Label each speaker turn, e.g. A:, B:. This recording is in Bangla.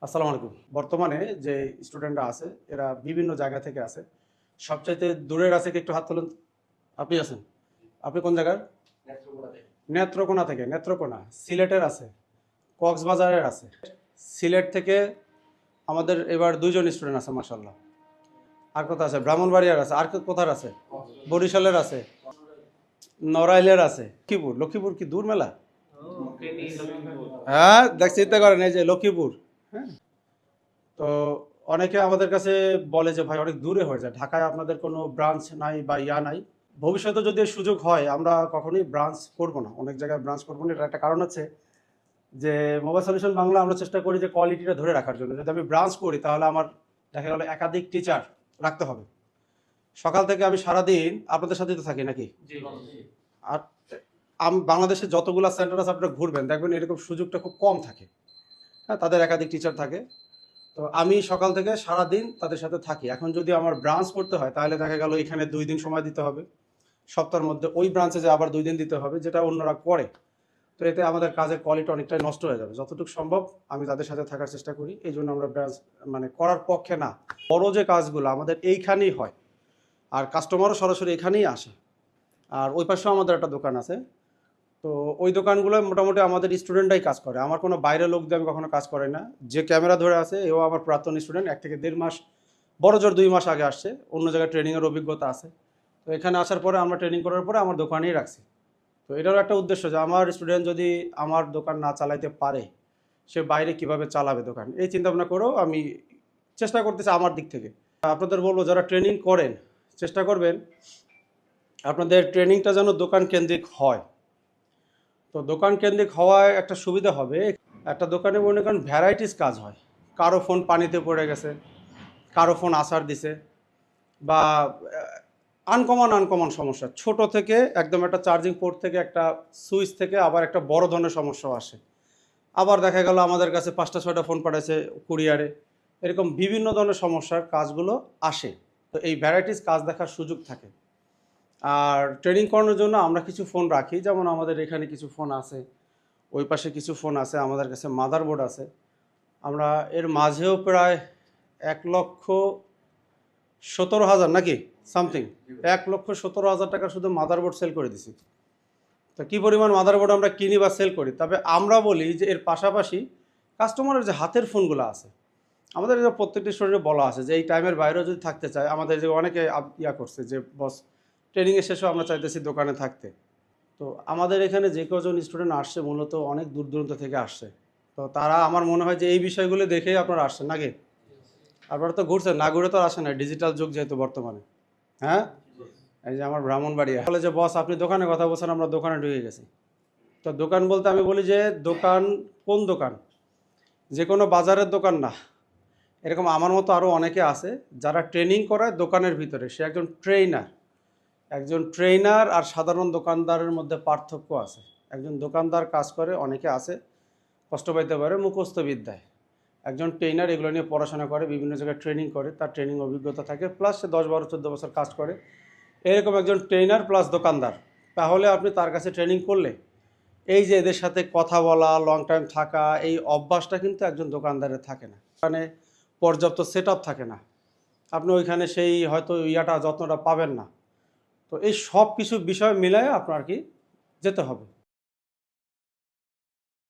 A: আসসালামু আলাইকুম। বর্তমানে যে স্টুডেন্টরা আছে এরা বিভিন্ন জায়গা থেকে আসে। সবচাইতে দূরের আছে কি একটু হাত তুলুন। আপনি আছেন? আপনি কোন জায়গার? নেত্রকোনা থেকে। নেত্রকোনা থেকে, নেত্রকোনা। সিলেটের আছে, কক্সবাজারের আছে। সিলেট থেকে আমাদের এবার ২ জন স্টুডেন্ট আছে মাশাআল্লাহ। আর কোথায় আছে? ব্রাহ্মণবাড়িয়ার আছে। আর কোথার আছে? বরিশালের আছে, নড়াইলের আছে। লক্ষ্মীপুর, লক্ষ্মীপুর কি দূর মেলা? হ্যাঁ, দেখ চিন্তা করেন এই যে লক্ষ্মীপুর। হ্যাঁ, তো অনেকে আমাদের কাছে বলে যে ভাই অনেক দূরে হয়ে যায়, ঢাকায় আপনাদের কোনো ব্রাঞ্চ নাই বা ইয়া নাই। ভবিষ্যতে যদি এর সুযোগ হয় আমরা কখনোই ব্রাঞ্চ করব না, অনেক জায়গায় ব্রাঞ্চ করবো না। এটার একটা কারণ হচ্ছে যে মোবাইল সলিউশন বাংলা আমরা চেষ্টা করি যে কোয়ালিটিটা ধরে রাখার জন্য। যদি আমি ব্রাঞ্চ করি তাহলে আমার দেখা গেল একাধিক টিচার রাখতে হবে। সকাল থেকে আমি সারাদিন আপনাদের সাথেই তো থাকি নাকি? আর বাংলাদেশে যতগুলো সেন্টার আছে আপনারা ঘুরবেন, দেখবেন এরকম সুযোগটা খুব কম থাকে। হ্যাঁ, তাদের একাধিক টিচার থাকে। তো আমি সকাল থেকে সারাদিন তাদের সাথে থাকি। এখন যদি আমার ব্রাঞ্চ করতে হয় তাহলে দেখা গেল এখানে ২ দিন সময় দিতে হবে, সপ্তাহের মধ্যে ওই ব্রাঞ্চে যে আবার ২ দিন দিতে হবে, যেটা অন্যরা করে। তো এতে আমাদের কাজের কোয়ালিটি অনেকটাই নষ্ট হয়ে যাবে। যতটুকু সম্ভব আমি তাদের সাথে থাকার চেষ্টা করি, এই জন্য আমরা ব্রাঞ্চ মানে করার পক্ষে না। বড় যে কাজগুলো আমাদের এইখানেই হয়, আর কাস্টমারও সরাসরি এখানেই আসে। আর ওই পাশেও আমাদের একটা দোকান আছে। তো ওই দোকানগুলো মোটামুটি আমাদের স্টুডেন্টরাই কাজ করে, আমার কোনো বাইরের লোক দিয়ে আমি কখনো কাজ করাই না। যে ক্যামেরা ধরে আছে এও আমার প্রাক্তন স্টুডেন্ট, ১ থেকে ১.৫ মাস, বড় জোর ২ মাস আগে আসছে, অন্য জায়গায় ট্রেনিংয়ের অভিজ্ঞতা আছে। তো এখানে আসার পরে আমরা ট্রেনিং করার পরে আমার দোকানেই রাখছি। তো এটারও একটা উদ্দেশ্য যে আমার স্টুডেন্ট যদি আমার দোকান না চালাইতে পারে সে বাইরে কিভাবে চালাবে দোকান, এই চিন্তাভাবনা করেও আমি চেষ্টা করতেছি আমার দিক থেকে। আপনাদের বলবো যারা ট্রেনিং করেন চেষ্টা করবেন আপনাদের ট্রেনিংটা যেন দোকান কেন্দ্রিক হয়। তো দোকান কেন্দ্রিক হওয়ায় একটা সুবিধা হবে, একটা দোকানে মনে করেন ভ্যারাইটিস কাজ হয়। কারো ফোন পানিতে পড়ে গেছে, কারো ফোন আছাড় দিছে, বা আনকমন আনকমন সমস্যা, ছোট থেকে একদম একটা চার্জিং পোর্ট থেকে একটা সুইচ থেকে আবার একটা বড় ধরনের সমস্যাও আসে। আবার দেখা গেল আমাদের কাছে ৫টা ৬টা ফোন পাঠাইছে কুরিয়ারে, এরকম বিভিন্ন ধরনের সমস্যার কাজগুলো আসে। তো এই ভ্যারাইটিস কাজ দেখার সুযোগ থাকে। আর ট্রেনিং করানোর জন্য আমরা কিছু ফোন রাখি, যেমন আমাদের এখানে কিছু ফোন আছে, ওই পাশে কিছু ফোন আছে, আমাদের কাছে মাদারবোর্ড আছে। আমরা এর মাঝেও প্রায় ১,১৭,০০০ নাকি সামথিং, ১,১৭,০০০ টাকা শুধু মাদারবোর্ড সেল করে দিছি। তো কী পরিমাণ মাদারবোর্ড আমরা কিনি বা সেল করি। তবে আমরা বলি যে এর পাশাপাশি কাস্টমারের যে হাতের ফোনগুলো আছে, আমাদের যে প্রত্যেকটি স্টুডেন্টে বলা আছে যে এই টাইমের বাইরেও যদি থাকতে চায়, আমাদের যে অনেকে ইয়া করছে যে বস ট্রেনিংয়ের শেষেও আমরা চাইতেছি দোকানে থাকতে। তো আমাদের এখানে যে কজন স্টুডেন্ট আসছে মূলত অনেক দূর দূরান্ত থেকে আসছে। তো তারা আমার মনে হয় যে এই বিষয়গুলো দেখেই আপনারা আসছেন নাকি? আপনারা তো ঘুরছেন, না ঘুরে তো আসেন না, ডিজিটাল যুগ যেহেতু বর্তমানে। হ্যাঁ, এই যে আমার ব্রাহ্মণবাড়িয়া বলে যে বস আপনি দোকানে কথা বলছেন, আমরা দোকানে ঢুকে গেছি। তো দোকান বলতে আমি বলি যে দোকান, কোন দোকান? যে কোনো বাজারের দোকান না। এরকম আমার মতো আরও অনেকে আছে যারা ট্রেনিং করায় দোকানের ভিতরে, সে একজন ট্রেইনার। একজন ট্রেইনার আর সাধারণ দোকানদারের মধ্যে পার্থক্য আছে। একজন দোকানদার কাজ করে, অনেকে আছে কষ্ট পাইতে পারে মুখস্থ বিদ্যায়। একজন ট্রেইনার এগুলো নিয়ে পড়াশোনা করে, বিভিন্ন জায়গায় ট্রেনিং করে, তার ট্রেনিং অভিজ্ঞতা থাকে, প্লাস সে ১০, ১২, ১৪ বছর কাজ করে। এরকম একজন ট্রেইনার প্লাস দোকানদার। তাহলে আপনি তার কাছে ট্রেনিং করলে এই যে এদের সাথে কথা বলা, লং টাইম থাকা, এই অভ্যাসটা কিন্তু একজন দোকানদারের থাকে না। ওখানে পর্যাপ্ত সেট আপ থাকে না, আপনি ওইখানে সেই হয়তো যত্নটা পাবেন না। তো এই সব কিছু বিষয় মিলায়ে আপনার কি যেতে হবে।